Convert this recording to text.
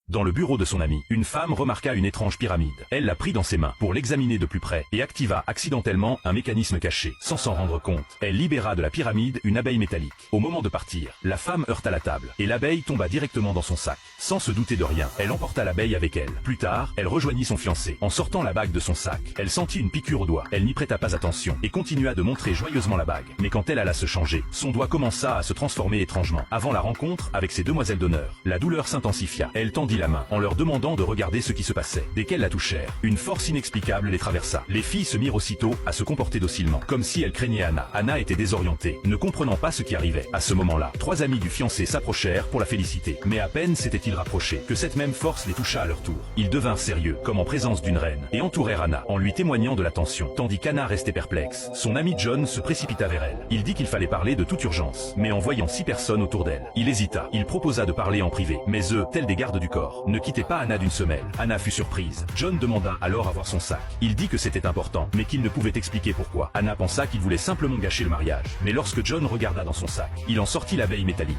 Dans le bureau de son ami, une femme remarqua une étrange pyramide. Elle la prit dans ses mains pour l'examiner de plus près et activa accidentellement un mécanisme caché. Sans s'en rendre compte, elle libéra de la pyramide une abeille métallique. Au moment de partir, la femme heurta la table et l'abeille tomba directement dans son sac. Sans se douter de rien, elle emporta l'abeille avec elle. Plus tard, elle rejoignit son fiancé. En sortant la bague de son sac, elle sentit une piqûre au doigt. Elle n'y prêta pas attention et continua de montrer joyeusement la bague. Mais quand elle alla se changer, son doigt commença à se transformer étrangement. Avant la rencontre avec ses demoiselles d'honneur, la douleur s'intensifia. Elle tendit la main en leur demandant de regarder ce qui se passait. Dès qu'elles la touchèrent, une force inexplicable les traversa. Les filles se mirent aussitôt à se comporter docilement, comme si elles craignaient Anna. Anna était désorientée, ne comprenant pas ce qui arrivait. À ce moment-là, trois amis du fiancé s'approchèrent pour la féliciter. Mais à peine s'étaient-ils rapprochés que cette même force les toucha à leur tour. Ils devinrent sérieux, comme en présence d'une reine, et entourèrent Anna en lui témoignant de l'attention. Tandis qu'Anna restait perplexe, son ami John se précipita vers elle. Il dit qu'il fallait parler de toute urgence, mais en voyant 6 personnes autour d'elle, il hésita. Il proposa de parler en privé, mais eux, tels des gardes du corps, ne quittaient pas Anna d'une semelle. Anna fut surprise. John demanda alors à voir son sac. Il dit que c'était important, mais qu'il ne pouvait expliquer pourquoi. Anna pensa qu'il voulait simplement gâcher le mariage. Mais lorsque John regarda dans son sac, il en sortit l'abeille métallique.